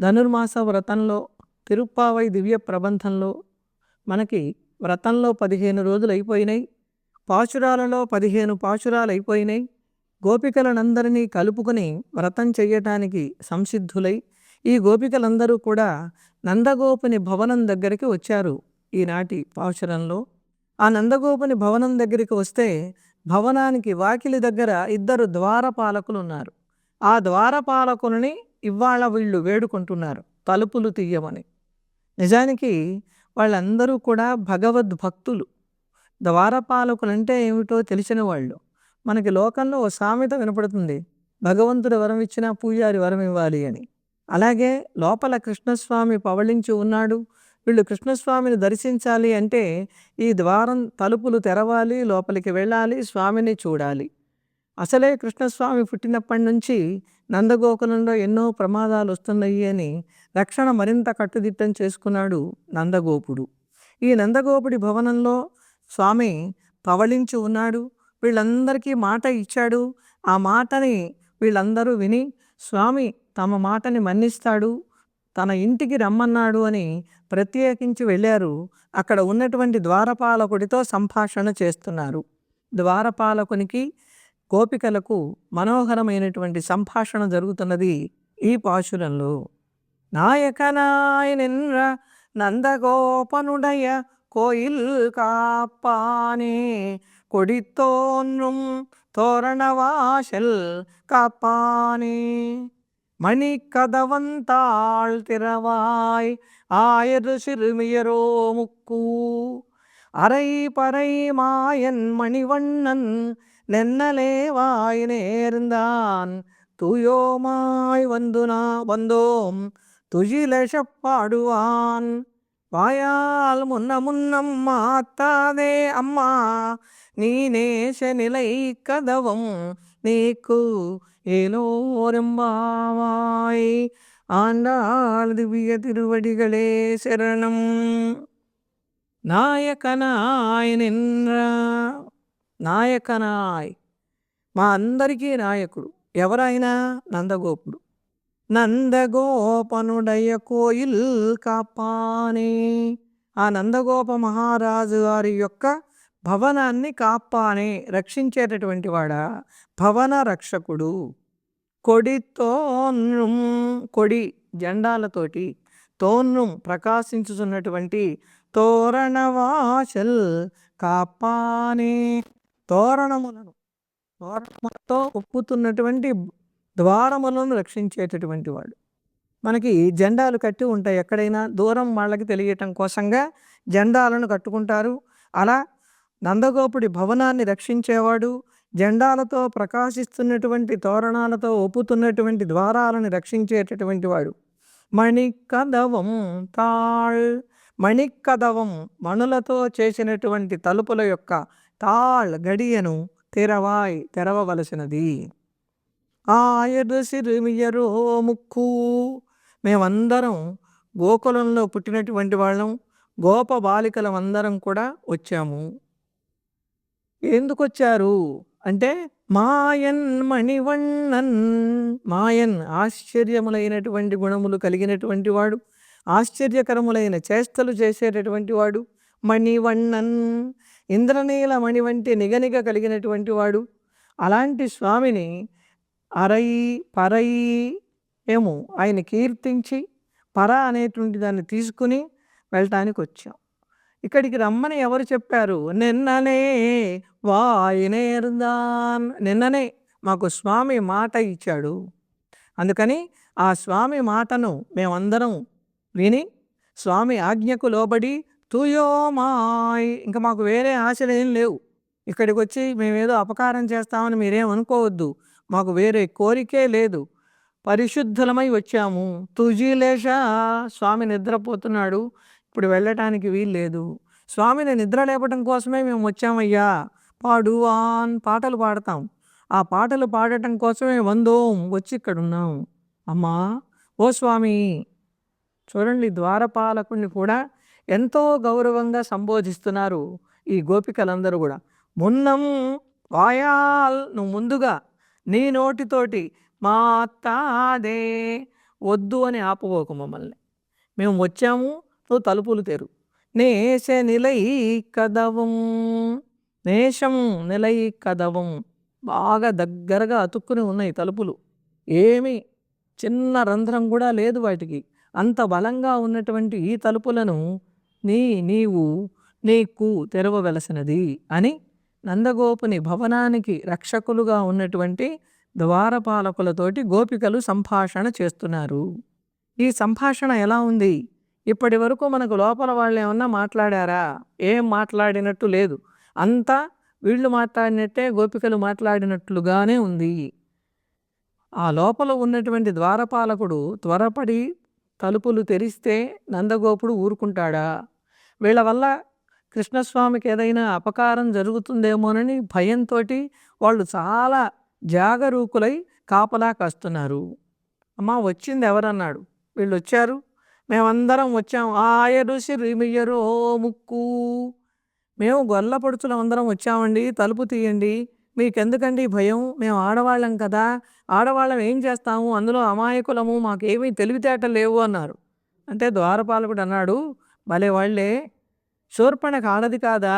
ధనుర్మాస వ్రతంలో తిరుప్పావై దివ్య ప్రబంధంలో మనకి వ్రతంలో 15 రోజులు అయిపోయినాయి. పాశురాలలో 15 పాశురాలు అయిపోయినాయి. గోపికలనందరినీ కలుపుకొని వ్రతం చెయ్యటానికి సంసిద్ధులై ఈ గోపికలందరూ కూడా నందగోపుని భవనం దగ్గరికి వచ్చారు. ఈనాటి పాశురంలో ఆ నందగోపుని భవనం దగ్గరికి వస్తే భవనానికి వాకిలి దగ్గర 2 ద్వారపాలకులు ఉన్నారు. ఆ ద్వారపాలకులని ఇవాళ వీళ్ళు వేడుకుంటున్నారు తలుపులు తీయమని. నిజానికి వాళ్ళందరూ కూడా భగవద్భక్తులు. ద్వారపాలకులంటే ఏమిటో తెలిసిన వాళ్ళు. మనకి లోకంలో ఓ సామెత వినపడుతుంది, భగవంతుడు వరం ఇచ్చినా పూజారి వరం ఇవ్వాలి అని. అలాగే లోపల కృష్ణస్వామి పవళించి ఉన్నాడు. వీళ్ళు కృష్ణస్వామిని దర్శించాలి అంటే ఈ ద్వారం తలుపులు తెరవాలి, లోపలికి వెళ్ళాలి, స్వామిని చూడాలి. అసలే కృష్ణస్వామి పుట్టినప్పటి నుంచి నందగోకులంలో ఎన్నో ప్రమాదాలు వస్తున్నాయి అని రక్షణ మరింత కట్టుదిట్టం చేసుకున్నాడు నందగోపుడు. ఈ నందగోపుడి భవనంలో స్వామి పవళించి ఉన్నాడు. వీళ్ళందరికీ మాట ఇచ్చాడు. ఆ మాటని వీళ్ళందరూ విని స్వామి తమ మాటని మన్నిస్తాడు, తన ఇంటికి రమ్మన్నాడు అని ప్రత్యేకించి వెళ్ళారు. అక్కడ ఉన్నటువంటి ద్వారపాలకుడితో సంభాషణ చేస్తున్నారు. ద్వారపాలకునికి గోపికలకు మనోహరమైనటువంటి సంభాషణ జరుగుతున్నది ఈ పాశురంలో. నాయకనాయనిన్ర నందగోపనుడయ కోయిల్ కాపానే கொடித்தோன்றும் தோரணவாசல் காப்பானே மணிக்கதவந்தாள் திறவாய் ஆயரு சிறுமியரோ முக்கூ அரை பறை மாயன் மணிவண்ணன் நென்னலேவாய் நேர்ந்தான் தூயோமாய் வந்தோம் துயிலெஷப்பாடுவான் வாயால் முன்னம் மாத்தாதே அம்மா நீ நேச நிலை கதவம் நீக்கு ஏலோரெம்பாவாய். ஆண்டாள் திவ்ய திருவடிகளே శరణం. నాయకనాయ్ నిన్ర, నాయకనాయ్ మా అందరికీ నాయకుడు ఎవరైనా నందగోపుడు. నందగోపనుడయ కోయిల్ కాపానే, ఆ నందగోప మహారాజు గారి యొక్క భవనాన్ని కాపానే రక్షించేటటువంటి వాడా, భవన రక్షకుడు. కొడితోన్నుం, కొడి జెండాలతోటి, తోన్నుం ప్రకాశించుతున్నటువంటి తోరణవాసల్ కాపానే తోరణములతో ఒప్పుతున్నటువంటి ద్వారములను రక్షించేటటువంటి వాడు. మనకి జెండాలు కట్టి ఉంటాయి, ఎక్కడైనా దూరం వాళ్ళకి తెలియటం కోసంగా జెండాలను కట్టుకుంటారు. అలా నందగోపుడి భవనాన్ని రక్షించేవాడు, జెండాలతో ప్రకాశిస్తున్నటువంటి తోరణాలతో ఒప్పుతున్నటువంటి ద్వారాలను రక్షించేటటువంటి వాడు. మణికదవం తాళ్, మణికదవం మణులతో చేసినటువంటి తలుపుల యొక్క తాళ్ గడియను తెరవవలసినది. ఆయరు సిరిమియరో ముక్కు, మేమందరం గోకులంలో పుట్టినటువంటి వాళ్ళం, గోప బాలికలం అందరం కూడా వచ్చాము. ఎందుకు వచ్చారు అంటే మాయన్ మణివண்ணన్, మాయన్ ఆశ్చర్యములైనటువంటి గుణములు కలిగినటువంటి వాడు, ఆశ్చర్యకరములైన చేష్టలు చేసేటటువంటి వాడు. మణివண்ணన్ ఇంద్రనీల మణి వంటి నిగనిగ కలిగినటువంటి వాడు. అలాంటి స్వామిని అరై పరై ఏమో ఆయన కీర్తించి పర అనేటువంటి దాన్ని తీసుకుని వెళ్ళటానికి వచ్చాం. ఇక్కడికి రమ్మని ఎవరు చెప్పారు? నిన్ననే వాయినేర్దాన్, నిన్ననే మాకు స్వామి మాట ఇచ్చాడు. అందుకని ఆ స్వామి మాటను మేమందరం విని స్వామి ఆజ్ఞకు లోబడి తూయోమాయ్, ఇంకా మాకు వేరే ఆశలు ఏం లేవు. ఇక్కడికి వచ్చి మేమేదో అపకారం చేస్తామని మీరేం అనుకోవద్దు, మాకు వేరే కోరికే లేదు, పరిశుద్ధులమై వచ్చాము. తుజిలేష, స్వామి నిద్రపోతున్నాడు, ఇప్పుడు వెళ్ళటానికి వీల్లేదు, స్వామిని నిద్ర లేపటం కోసమే మేము వచ్చామయ్యా. పాడువాన్, పాటలు పాడతాం, ఆ పాటలు పాడటం కోసమే వందోం వచ్చి ఇక్కడ ఉన్నాం. అమ్మా ఓ స్వామి. చూడండి, ద్వారపాలకుడిని కూడా ఎంతో గౌరవంగా సంబోధిస్తున్నారు ఈ గోపికలందరూ కూడా. మున్నం వాయాల్, నువ్వు ముందుగా నీ నోటితోటి మాతాదే వద్దు అని ఆపుకోకు మమ్మల్ని. మేము వచ్చాము, నువ్వు తలుపులు తెరు. నేష నిలై కదవం, నేషం నిలై కదవం. బాగా దగ్గరగా అతుక్కుని ఉన్నాయి తలుపులు. ఏమీ చిన్న రంధ్రం కూడా లేదు వాటికి. అంత బలంగా ఉన్నటువంటి ఈ తలుపులను నీవు నీకు తెరవవలసినది అని నందగోపుని భవనానికి రక్షకులుగా ఉన్నటువంటి ద్వారపాలకులతోటి గోపికలు సంభాషణ చేస్తున్నారు. ఈ సంభాషణ ఎలా ఉంది? ఇప్పటి వరకు మనకు లోపల వాళ్ళు ఏమన్నా మాట్లాడారా? ఏం మాట్లాడినట్టు లేదు. అంతా వీళ్ళు మాట్లాడినట్టే గోపికలు మాట్లాడినట్లుగానే ఉంది. ఆ లోపల ఉన్నటువంటి ద్వారపాలకుడు త్వరపడి తలుపులు తెరిస్తే నందగోపుడు ఊరుకుంటాడా? వీళ్ళ వల్ల కృష్ణస్వామికి ఏదైనా అపకారం జరుగుతుందేమోనని భయంతో వాళ్ళు చాలా జాగరూకులై కాపలా కాస్తున్నారు. అమ్మా వచ్చింది ఎవరన్నాడు. వీళ్ళు వచ్చారు, మేమందరం వచ్చాం. ఆయరు సిరిమియ్యరు ఓ ముక్కు, మేము గొల్లపడుచులం అందరం వచ్చామండి, తలుపు తీయండి. మీకెందుకండి భయం? మేము ఆడవాళ్ళం కదా, ఆడవాళ్ళం ఏం చేస్తాము, అందులో అమాయకులము, మాకేమీ తెలివితేటలు లేవు అన్నారు. అంటే ద్వారపాలకుడు అన్నాడు, భలే వాళ్ళే, శూర్పణఖ ఆడది కాదా,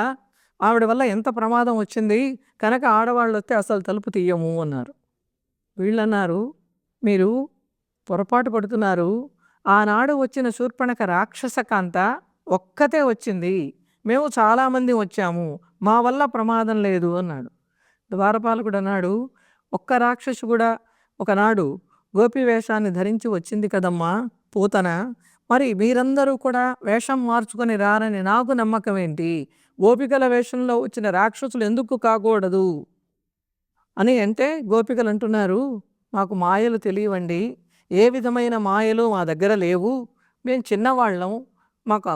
ఆవిడ వల్ల ఎంత ప్రమాదం వచ్చింది, కనుక ఆడవాళ్ళు వస్తే అసలు తలుపు తీయము అన్నారు. వీళ్ళన్నారు, మీరు పొరపాటు పడుతున్నారు. ఆనాడు వచ్చిన శూర్పణఖ రాక్షసకాంత ఒక్కతే వచ్చింది, మేము చాలామంది వచ్చాము, మా వల్ల ప్రమాదం లేదు అన్నాడు. ద్వారపాలకుడు అన్నాడు, ఒక్క రాక్షసు కూడా ఒకనాడు గోపి వేషాన్ని ధరించి వచ్చింది కదమ్మా పూతన, మరి మీరందరూ కూడా వేషం మార్చుకొని రారని నాకు నమ్మకం ఏంటి? గోపికల వేషంలో వచ్చిన రాక్షసులు ఎందుకు కాకూడదు అని అంటే గోపికలు అంటున్నారు, మాకు మాయలు తెలియవండి, ఏ విధమైన మాయలు మా దగ్గర లేవు, మేము చిన్నవాళ్ళం, మాకు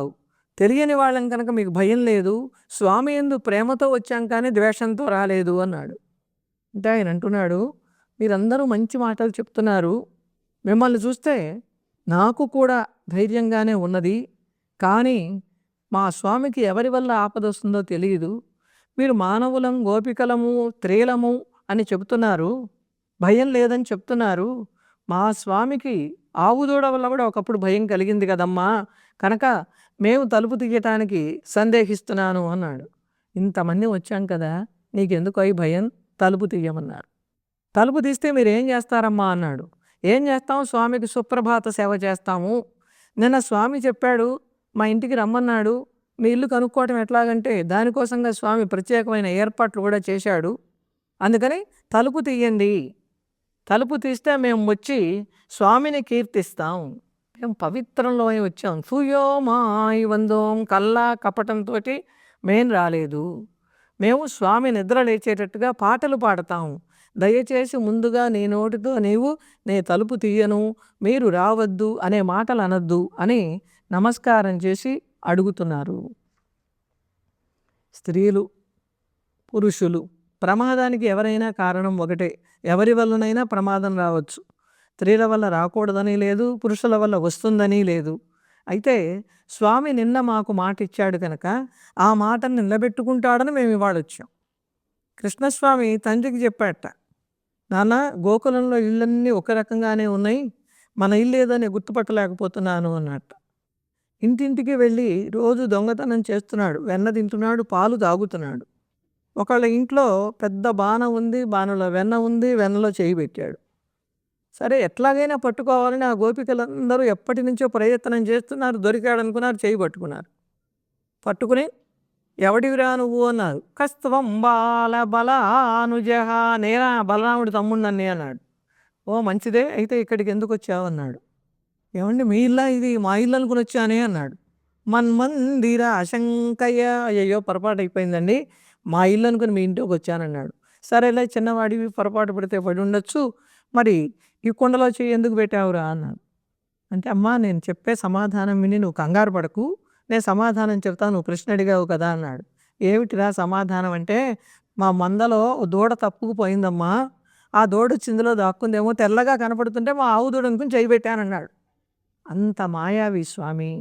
తెలియని వాళ్ళం కనుక మీకు భయం లేదు, స్వామి యందు ప్రేమతో వచ్చాం కానీ ద్వేషంతో రాలేదు అన్నాడు. అంటే ఆయన అంటున్నాడు, మీరందరూ మంచి మాటలు చెప్తున్నారు, మిమ్మల్ని చూస్తే నాకు కూడా ధైర్యంగానే ఉన్నది, కానీ మా స్వామికి ఎవరి వల్ల ఆపద వస్తుందో తెలియదు. మీరు మానవులం, గోపికలము, స్త్రీలము అని చెబుతున్నారు, భయం లేదని చెప్తున్నారు, మా స్వామికి ఆవుదూడ వల్ల కూడా ఒకప్పుడు భయం కలిగింది కదమ్మా, కనుక మేము తలుపు తీయటానికి సందేహిస్తున్నాను అన్నాడు. ఇంతమంది వచ్చాం కదా, నీకెందుకు అయి భయం, తలుపు తీయమన్నారు. తలుపు తీస్తే మీరు ఏం చేస్తారమ్మా అన్నాడు. ఏం చేస్తాం, స్వామికి సుప్రభాత సేవ చేస్తాము. నిన్న స్వామి చెప్పాడు, మా ఇంటికి రమ్మన్నాడు, మీ ఇల్లు కనుక్కోవటం ఎట్లాగంటే దానికోసంగా స్వామి ప్రత్యేకమైన ఏర్పాట్లు కూడా చేశాడు, అందుకని తలుపు తీయండి, తలుపు తీస్తే మేము వచ్చి స్వామిని కీర్తిస్తాం, మేము పవిత్రంలో వచ్చాం, సూయో మాయి వందోం, కల్లా కపటంతో మేం రాలేదు, మేము స్వామి నిద్ర లేచేటట్టుగా పాటలు పాడతాం, దయచేసి ముందుగా నీ నోటితో నీవు నే తలుపు తీయను, మీరు రావద్దు అనే మాటలు అనద్దు అని నమస్కారం చేసి అడుగుతున్నారు. స్త్రీలు పురుషులు ప్రమాదానికి ఎవరైనా కారణం ఒకటే, ఎవరి వల్లనైనా ప్రమాదం రావచ్చు, స్త్రీల వల్ల రాకూడదని లేదు, పురుషుల వల్ల వస్తుందని లేదు. అయితే స్వామి నిన్న మాకు మాట ఇచ్చాడు కనుక ఆ మాటను నిలబెట్టుకుంటాడని మేము ఇవాళ వచ్చాం. కృష్ణస్వామి తండ్రికి చెప్పాట, నాన్న గోకులంలో ఇళ్ళన్నీ ఒక రకంగానే ఉన్నాయి, మన ఇల్లు ఏదని గుర్తుపట్టలేకపోతున్నాను అన్నట్ట. ఇంటింటికి వెళ్ళి రోజు దొంగతనం చేస్తున్నాడు, వెన్న తింటున్నాడు, పాలు తాగుతున్నాడు. ఒకళ్ళ ఇంట్లో పెద్ద బాణ ఉంది, బాణలో వెన్న ఉంది, వెన్నలో చేయి పెట్టాడు. సరే ఎట్లాగైనా పట్టుకోవాలని ఆ గోపికలందరూ ఎప్పటి నుంచో ప్రయత్నం చేస్తున్నారు, దొరికాడు అనుకున్నారు, చేయి పట్టుకున్నారు. పట్టుకుని ఎవడివిరా నువ్వు అన్నారు. కస్త్వం బాల బలానుజహ, నేనా బలరాముడి తమ్ముడినని అన్నాడు. ఓ మంచిదే, అయితే ఇక్కడికి ఎందుకు వచ్చావు అన్నాడు. ఏమండి మీ ఇల్లా ఇది, మా ఇల్లు అనుకుని వచ్చానే అన్నాడు. మన్మందిర అశంకయ్య, అయ్యో పొరపాటు అయిపోయిందండి, మా ఇల్లు అనుకుని మీ ఇంటికి వచ్చానన్నాడు. సరేలే చిన్నవాడివి, పొరపాటు పడితే పడి ఉండొచ్చు, మరి ఈ కుండలో చేయి ఎందుకు పెట్టావురా అన్నాడు. అంటే అమ్మా నేను చెప్పే సమాధానం విని నువ్వు కంగారు పడకు, నేను సమాధానం చెప్తాను, నువ్వు ప్రశ్న అడిగావు కదా అన్నాడు. ఏమిటిరా సమాధానం అంటే, మా మందలో దూడ తప్పుకుపోయిందమ్మా, ఆ దూడ చిందులో దాక్కుందేమో, తెల్లగా కనపడుతుంటే మా ఆవు దూడ అనుకుని చేయి పెట్టానన్నాడు. అంత మాయావి స్వామి.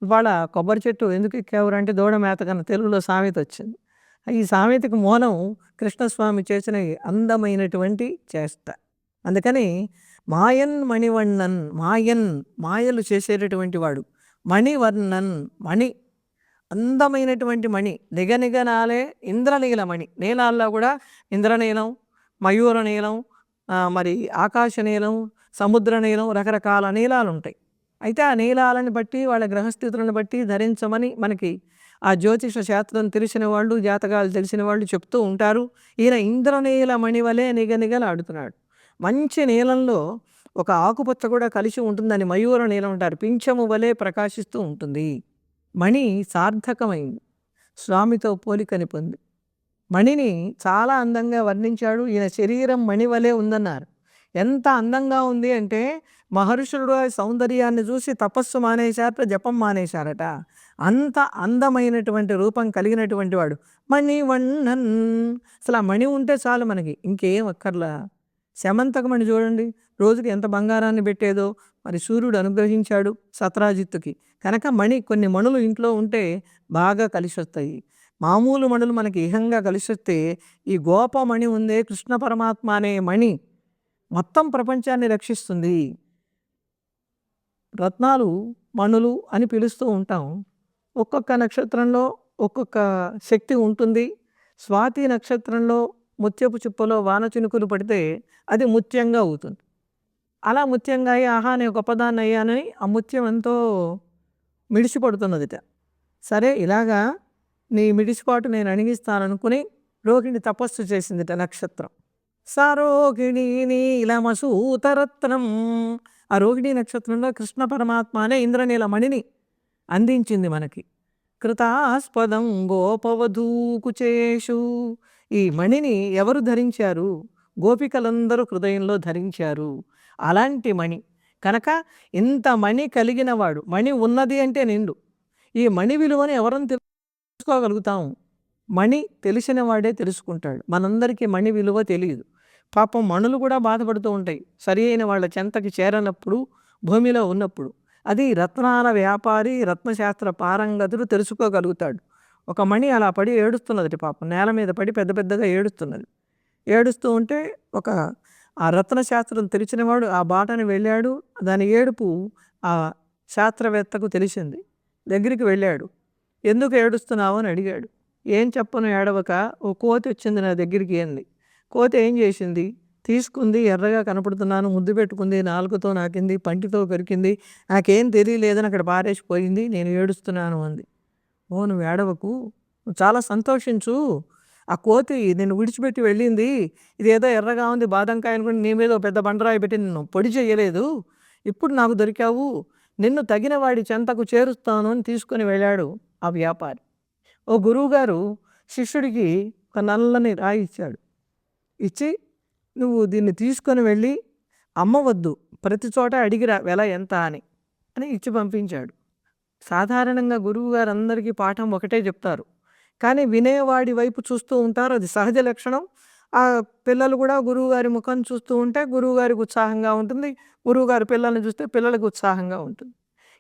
ఇవాళ కొబ్బరి చెట్టు ఎందుకు ఎక్కావురంటే దూడ మేత కన్నా తెలుగులో సామెత వచ్చింది. ఈ సామెతకు మూలం కృష్ణస్వామి చేసిన అందమైనటువంటి చేష్ట. అందుకని మాయన్ మణివన్నన్, మాయన్ మాయలు చేసేటటువంటి వాడు, మణివర్ణన్ మణి అందమైనటువంటి మణి, నిగనిగనాలే ఇంద్రనీల మణి. నీలాల్లో కూడా ఇంద్రనీలం, మయూర నీలం, మరి ఆకాశ నీలం, సముద్ర నీలం, రకరకాల నీలాలు ఉంటాయి. అయితే ఆ నీలాలని బట్టి వాళ్ళ గ్రహస్థితులను బట్టి ధరించమని మనకి ఆ జ్యోతిష శాస్త్రం తెలిసిన వాళ్ళు, జాతకాలు తెలిసిన వాళ్ళు చెప్తూ ఉంటారు. ఈయన ఇంద్రనీల మణి వలె నిగనిగలాడుతున్నాడు. మంచి నీలంలో ఒక ఆకుపచ్చ కూడా కలిసి ఉంటుందని మయూర నీలం అంటారు. పింఛము వలె ప్రకాశిస్తూ ఉంటుంది. మణి సార్థకమైంది, స్వామితో పోలికని పొంది. మణిని చాలా అందంగా వర్ణించాడు. ఈయన శరీరం మణి వలె ఉందన్నారు. ఎంత అందంగా ఉంది అంటే మహర్షులు సౌందర్యాన్ని చూసి తపస్సు మానేశారట, జపం మానేశారట. అంత అందమైనటువంటి రూపం కలిగినటువంటి వాడు మణివన్నన్. అసలు ఆ మణి ఉంటే చాలు మనకి, ఇంకేం అక్కర్లా. శమంతకమణి చూడండి, రోజుకి ఎంత బంగారాన్ని పెట్టేదో. మరి సూర్యుడు అనుగ్రహించాడు సత్రాజిత్తుకి కనుక మణి, కొన్ని మణులు ఇంట్లో ఉంటే బాగా కలిసి వస్తాయి. మామూలు మణులు మనకి ఇహంగా కలిసి వస్తే ఈ గోపమణి ఉందే, కృష్ణ పరమాత్మ అనే మణి మొత్తం ప్రపంచాన్ని రక్షిస్తుంది. రత్నాలు మణులు అని పిలుస్తూ ఉంటాం. ఒక్కొక్క నక్షత్రంలో ఒక్కొక్క శక్తి ఉంటుంది. స్వాతి నక్షత్రంలో ముత్యపు చిప్పలో వాన చినుకులు పడితే అది ముత్యంగా అవుతుంది. అలా ముత్యంగా అయ్యి ఆహా నేను గొప్పదాన్ని అయ్యానని ఆ ముత్యం ఎంతో మిడిసిపడుతున్నదిట. సరే ఇలాగా నీ మిడిసిపాటు నేను అణిగిస్తాననుకుని రోహిణి తపస్సు చేసిందిట నక్షత్రం. సరోహిణి నీలమసూతరత్నం. ఆ రోహిణి నక్షత్రంలో కృష్ణ పరమాత్మ అనే ఇంద్రనీల మణిని అందించింది మనకి. కృతాస్పదం గోపవధూకుచేషు. ఈ మణిని ఎవరు ధరించారు? గోపికలందరూ హృదయంలో ధరించారు. అలాంటి మణి కనుక ఇంత మణి కలిగిన వాడు, మణి ఉన్నది అంటే నిండు. ఈ మణి విలువని ఎవరని తెలుసుకోగలుగుతాం? మణి తెలిసిన వాడే తెలుసుకుంటాడు. మనందరికీ మణి విలువ తెలియదు. పాపం మణులు కూడా బాధపడుతూ ఉంటాయి సరి అయిన వాళ్ళ చెంతకి చేరనప్పుడు, భూమిలో ఉన్నప్పుడు. అది రత్నాల వ్యాపారి, రత్నశాస్త్ర పారంగతుడు తెలుసుకోగలుగుతాడు. ఒక మణి అలా పడి ఏడుస్తున్నది పాపం, నేల మీద పడి పెద్ద పెద్దగా ఏడుస్తున్నది. ఏడుస్తూ ఉంటే ఒక ఆ రత్నశాస్త్రం తెలిసినవాడు ఆ బాటని వెళ్ళాడు. దాని ఏడుపు ఆ శాస్త్రవేత్తకు తెలిసింది. దగ్గరికి వెళ్ళాడు. ఎందుకు ఏడుస్తున్నావు అని అడిగాడు. ఏం చెప్పను ఏడవక, ఓ కోతి వచ్చింది నా దగ్గరికి అంది. కోతి ఏం చేసింది? తీసుకుంది, ఎర్రగా కనపడుతున్నాను, ముద్దు పెట్టుకుంది, నాలుకతో నాకింది, పంటితో కొరికింది, నాకేం తెలియలేదని అక్కడ పారేసిపోయింది, నేను ఏడుస్తున్నాను అంది. ఓ నువ్వు ఏడవకు, నువ్వు చాలా సంతోషించు. ఆ కోతి నిన్ను విడిచిపెట్టి వెళ్ళింది. ఇదేదో ఎర్రగా ఉంది బాదంకాయ అనుకుని నీ మీద పెద్ద బండరాయి పెట్టి నిన్ను పొడి చేయలేదు. ఇప్పుడు నాకు దొరికావు, నిన్ను తగిన వాడి చెంతకు చేరుస్తాను అని తీసుకొని వెళ్ళాడు ఆ వ్యాపారి. ఓ గురువుగారు శిష్యుడికి ఒక నల్లని రాయి ఇచ్చాడు. ఇచ్చి నువ్వు దీన్ని తీసుకొని వెళ్ళి అమ్మవద్దు, ప్రతి చోట అడిగిరా వెల ఎంత అని ఇచ్చి పంపించాడు. సాధారణంగా గురువుగారు అందరికీ పాఠం ఒకటే చెప్తారు, కానీ వినేవాడి వైపు చూస్తూ ఉంటారు. అది సహజ లక్షణం. ఆ పిల్లలు కూడా గురువుగారి ముఖం చూస్తూ ఉంటే గురువుగారికి ఉత్సాహంగా ఉంటుంది, గురువుగారి పిల్లల్ని చూస్తే పిల్లలకు ఉత్సాహంగా ఉంటుంది.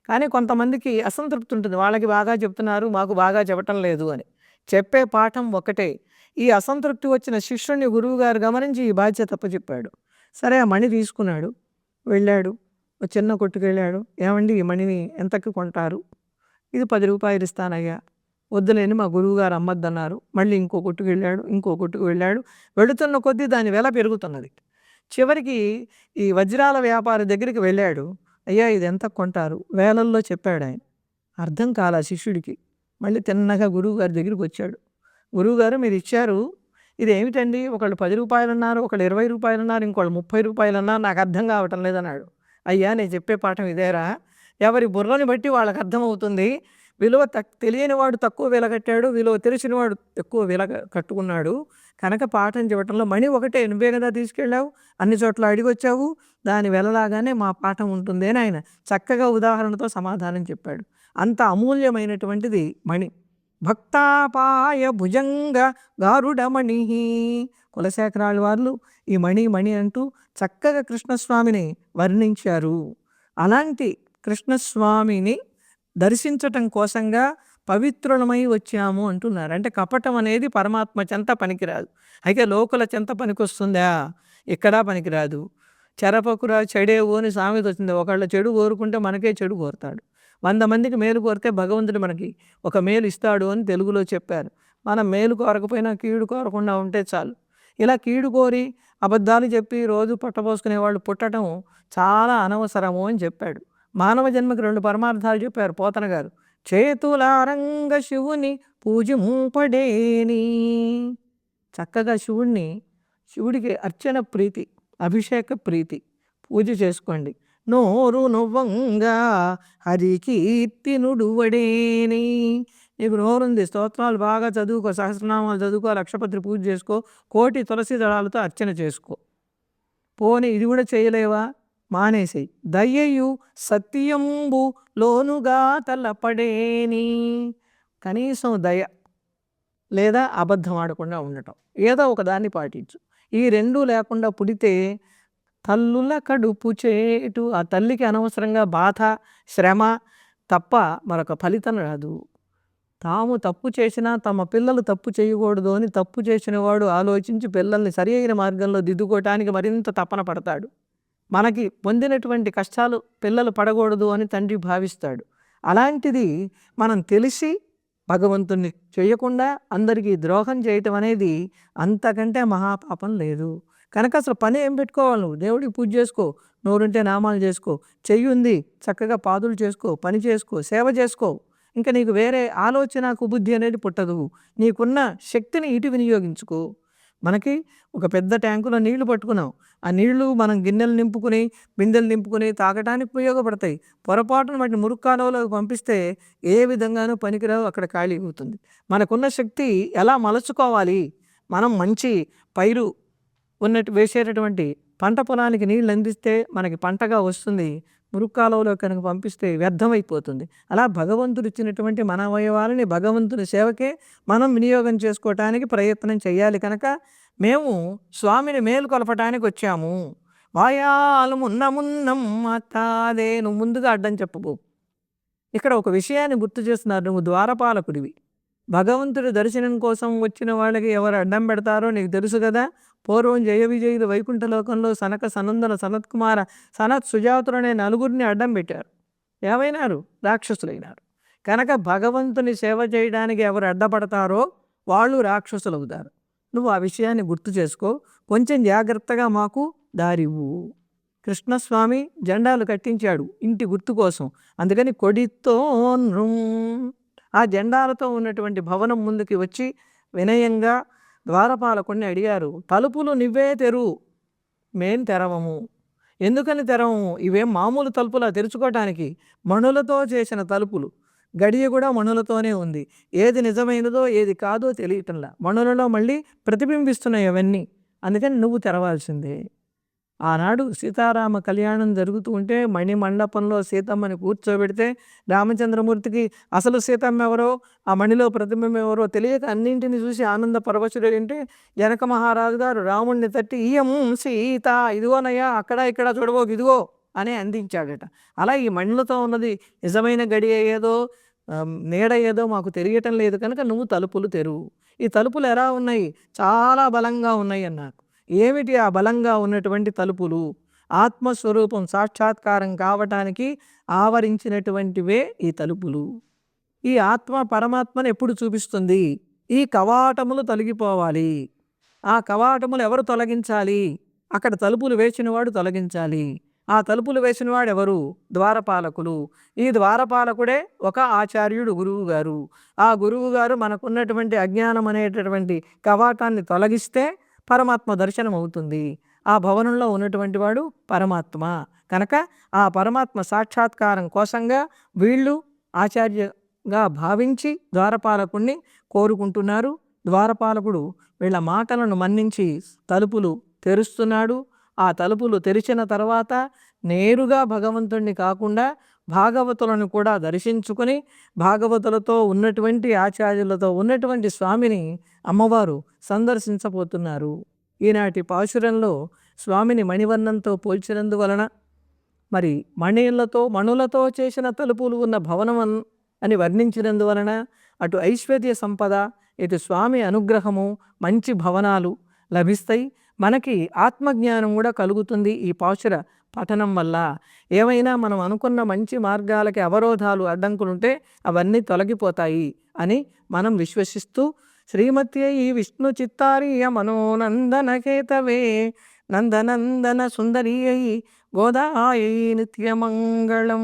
కానీ కొంతమందికి అసంతృప్తి ఉంటుంది, వాళ్ళకి బాగా చెప్తున్నారు మాకు బాగా చెప్పటం లేదు అని. చెప్పే పాఠం ఒకటే. ఈ అసంతృప్తి వచ్చిన శిష్యుడిని గురువుగారు గమనించి ఈ బాధ్యత అప్పచెప్పాడు. సరే ఆ మణి తీసుకున్నాడు, వెళ్ళాడు, ఒక చిన్న కొట్టుకు వెళ్ళాడు. ఏమండి ఈ మణిని ఎంతకు కొంటారు? ఇది 10 రూపాయలు ఇస్తానయ్యా. వద్దులేని మా గురువుగారు అమ్మద్దన్నారు. మళ్ళీ ఇంకో కొట్టుకు వెళ్ళాడు, ఇంకో కొట్టుకు వెళ్ళాడు. వెళుతున్న కొద్దీ దాని వెల పెరుగుతున్నది. చివరికి ఈ వజ్రాల వ్యాపారి దగ్గరికి వెళ్ళాడు. అయ్యా ఇది ఎంత కొంటారు? వేలల్లో చెప్పాడు ఆయన. అర్థం కాల శిష్యుడికి. మళ్ళీ తిన్నగా గురువుగారి దగ్గరికి వచ్చాడు. గురువుగారు మీరు ఇచ్చారు, ఇది ఏమిటండి? ఒకళ్ళు 10 రూపాయలు అన్నారు, ఒకళ్ళు 20 రూపాయలు అన్నారు, ఇంకోళ్ళు 30 రూపాయలు అన్నారు, నాకు అర్థం కావటం లేదన్నాడు. అయ్యా నేను చెప్పే పాఠం ఇదేరా, ఎవరి బుర్రని బట్టి వాళ్ళకి అర్థమవుతుంది. విలువ తెలియని వాడు తక్కువ విల కట్టాడు, విలువ తెలిసిన వాడు ఎక్కువ విల కట్టుకున్నాడు. కనుక పాఠం చెప్పటంలో మణి ఒకటే, నువ్వే కదా తీసుకెళ్ళావు, అన్ని చోట్ల అడిగొచ్చావు, దాని వెలలాగానే మా పాఠం ఉంటుంది అని ఆయన చక్కగా ఉదాహరణతో సమాధానం చెప్పాడు. అంత అమూల్యమైనటువంటిది మణి. భక్తాపాయ భుజంగ గారుడమణి. కులశేఖరాల వాళ్ళు ఈ మణి మణి అంటూ చక్కగా కృష్ణస్వామిని వర్ణించారు. అలాంటి కృష్ణస్వామిని దర్శించటం కోసంగా పవిత్రులమై వచ్చాము అంటున్నారు. అంటే కపటం అనేది పరమాత్మ చెంత పనికిరాదు. అయితే లోకుల చెంత పనికొస్తుందా? ఎక్కడా పనికిరాదు. చెరపకురా చెడేవు అని సామెత వచ్చింది. ఒకళ్ళ చెడు కోరుకుంటే మనకే చెడు కోరుతాడు. 100 మందికి మేలు కోరితే భగవంతుడు మనకి ఒక మేలు ఇస్తాడు అని తెలుగులో చెప్పారు. మనం మేలు కోరకపోయినా కీడు కోరకుండా ఉంటే చాలు. ఇలా కీడు కోరి అబద్ధాలు చెప్పి రోజు పొట్టపోసుకునే వాళ్ళు పుట్టడం చాలా అనవసరము అని చెప్పాడు. మానవ జన్మకి 2 పరమార్థాలు చెప్పారు పోతన గారు. చేతులారంగ శివుని పూజింపడేని. చక్కగా శివుడికి అర్చన ప్రీతి, అభిషేక ప్రీతి, పూజ చేసుకోండి. నోరు నువ్వంగా హరికీర్తి నుడువడేని. నీకు నోరుంది, స్తోత్రాలు బాగా చదువుకో, సహస్రనామాలు చదువుకో, లక్షపత్రి పూజ చేసుకో, 1,000,000 తులసి దళాలతో అర్చన చేసుకో. పోనీ ఇది కూడా చేయలేవా? మానేసేయి. దయ్యయు సత్యంబు లోనుగా తలపడేని. కనీసం దయ లేదా అబద్ధం ఆడకుండా ఉండటం, ఏదో ఒక దాన్ని పాటించు. ఈ 2 లేకుండా పుడితే తల్లుల కడుపు చేటు. ఆ తల్లికి అనవసరంగా బాధ, శ్రమ తప్ప మరొక ఫలితం రాదు. తాము తప్పు చేసినా తమ పిల్లలు తప్పు చేయకూడదు అని తప్పు చేసిన వాడు ఆలోచించి పిల్లల్ని సరి అయిన మార్గంలో దిద్దుకోవటానికి మరింత తపన పడతాడు. మనకి పొందినటువంటి కష్టాలు పిల్లలు పడకూడదు అని తండ్రి భావిస్తాడు. అలాంటిది మనం తెలిసి భగవంతుణ్ణి చేయకుండా అందరికీ ద్రోహం చేయటం అనేది అంతకంటే మహాపాపం లేదు. కనుక అసలు పని ఏం పెట్టుకోవాలి? నువ్వు దేవుడికి పూజ చేసుకో, నోరుంటే నామాలు చేసుకో, చెయ్యుంది చక్కగా పాదులు చేసుకో, పని చేసుకో, సేవ చేసుకో. ఇంకా నీకు వేరే ఆలోచన కుబుద్ధి అనేది పుట్టదు. నీకున్న శక్తిని ఇటు వినియోగించుకో. మనకి ఒక పెద్ద ట్యాంకులో నీళ్లు పట్టుకున్నాం. ఆ నీళ్లు మనం గిన్నెలు నింపుకుని, బిందెలు నింపుకుని తాగటానికి ఉపయోగపడతాయి. పొరపాటున వాటిని మురుగు కాలువలోకి పంపిస్తే ఏ విధంగానూ పనికిరావు, అక్కడ ఖాళీ అవుతుంది. మనకున్న శక్తి ఎలా మలుచుకోవాలి? మనం మంచి పైరు వేసేటటువంటి పంట పొలానికి నీళ్ళు అందిస్తే మనకి పంటగా వస్తుంది. మురుగు కాలువలో కనుక పంపిస్తే వ్యర్థమైపోతుంది. అలా భగవంతుడు ఇచ్చినటువంటి మన అవయవాలని భగవంతుని సేవకే మనం వినియోగం చేసుకోవటానికి ప్రయత్నం చేయాలి. కనుక మేము స్వామిని మేలు కొలపటానికి వచ్చాము. వాయాలు మున్నం అతాదే. నువ్వు ముందుగా అడ్డం చెప్పబో. ఇక్కడ ఒక విషయాన్ని గుర్తు చేస్తున్నారు. నువ్వు ద్వారపాలకుడివి. భగవంతుడి దర్శనం కోసం వచ్చిన వాళ్ళకి ఎవరు అడ్డం పెడతారో నీకు తెలుసు కదా. పూర్వం జయ విజయులు వైకుంఠలోకంలో సనక, సనందన, సనత్కుమార, సనత్, సుజాతులనే 4 అడ్డం పెట్టారు. ఏమైనారు? రాక్షసులైనారు. కనుక భగవంతుని సేవ చేయడానికి ఎవరు అడ్డపడతారో వాళ్ళు రాక్షసులు అవుతారు. నువ్వు ఆ విషయాన్ని గుర్తు చేసుకో. కొంచెం జాగ్రత్తగా మాకు దారివ్వు. కృష్ణస్వామి జెండాలు కట్టించాడు ఇంటి గుర్తు కోసం. అందుకని కొడితో ఆ జెండాలతో ఉన్నటువంటి భవనం ముందుకి వచ్చి వినయంగా ద్వారపాలకుడిని అడిగారు, తలుపులు నువ్వే తెరువు, మేం తెరవము. ఎందుకని తెరవము? ఇవేం మామూలు తలుపులా తెరుచుకోవటానికి? మణులతో చేసిన తలుపులు. గడియ కూడా మణులతోనే ఉంది. ఏది నిజమైనదో ఏది కాదో తెలియటంలా. మణులలో మళ్ళీ ప్రతిబింబిస్తున్నాయి అవన్నీ. అందుకని నువ్వు తెరవాల్సిందే. ఆనాడు సీతారామ కళ్యాణం జరుగుతూ ఉంటే మణిమండపంలో సీతమ్మని కూర్చోబెడితే రామచంద్రమూర్తికి అసలు సీతమ్మ ఎవరో, ఆ మణిలో ప్రతిబింబం ఎవరో తెలియక అన్నింటిని చూసి ఆనంద పరవశుడు. అంటే జనక మహారాజు గారు రాముణ్ణి తట్టి, ఇయం సీత, ఇదిగోనయ్యా, అక్కడ ఇక్కడ చూడబోకు, ఇదిగో అని అందించాడట. అలా ఈ మణిలతో ఉన్నది నిజమైన గడియ ఏదో నీడ ఏదో మాకు తెలియటం లేదు, కనుక నువ్వు తలుపులు తెరువు. ఈ తలుపులు ఎలా ఉన్నాయి? చాలా బలంగా ఉన్నాయి అన్నారు. ఏమిటి ఆ బలంగా ఉన్నటువంటి తలుపులు? ఆత్మస్వరూపం సాక్షాత్కారం కావటానికి ఆవరించినటువంటివే ఈ తలుపులు. ఈ ఆత్మ పరమాత్మను ఎప్పుడు చూపిస్తుంది? ఈ కవాటములు తొలగిపోవాలి. ఆ కవాటములు ఎవరు తొలగించాలి? అక్కడ తలుపులు వేసినవాడు తొలగించాలి. ఆ తలుపులు వేసినవాడు ఎవరు? ద్వారపాలకులు. ఈ ద్వారపాలకుడే ఒక ఆచార్యుడు, గురువు గారు. ఆ గురువు గారు మనకున్నటువంటి అజ్ఞానం అనేటటువంటి కవాటాన్ని తొలగిస్తే పరమాత్మ దర్శనం అవుతుంది. ఆ భవనంలో ఉన్నటువంటి వాడు పరమాత్మ. కనుక ఆ పరమాత్మ సాక్షాత్కారం కోసంగా వీళ్ళు ఆచార్యగా భావించి ద్వారపాలకుడిని కోరుకుంటున్నారు. ద్వారపాలకుడు వీళ్ళ మాటలను మన్నించి తలుపులు తెరుస్తున్నాడు. ఆ తలుపులు తెరిచిన తర్వాత నేరుగా భగవంతుణ్ణి కాకుండా భాగవతులను కూడా దర్శించుకొని భాగవతులతో ఉన్నటువంటి ఆచార్యులతో ఉన్నటువంటి స్వామిని అమ్మవారు సందర్శించబోతున్నారు. ఈనాటి పాశురంలో స్వామిని మణివర్ణంతో పోల్చినందువలన, మరి మణులతో చేసిన తలుపులు ఉన్న భవనం అని వర్ణించినందువలన అటు ఐశ్వర్య సంపద, ఇటు స్వామి అనుగ్రహము, మంచి భవనాలు లభిస్తాయి. మనకి ఆత్మజ్ఞానం కూడా కలుగుతుంది ఈ పాశుర పఠనం వల్ల. ఏమైనా మనం అనుకున్న మంచి మార్గాలకి అవరోధాలు, అడ్డంకులుంటే అవన్నీ తొలగిపోతాయి అని మనం విశ్వసిస్తూ శ్రీమత్యై విష్ణు చిత్తారీయ మనోనందన కేతవే నందనందన సుందరియై గోదాయై నిత్యమంగళం.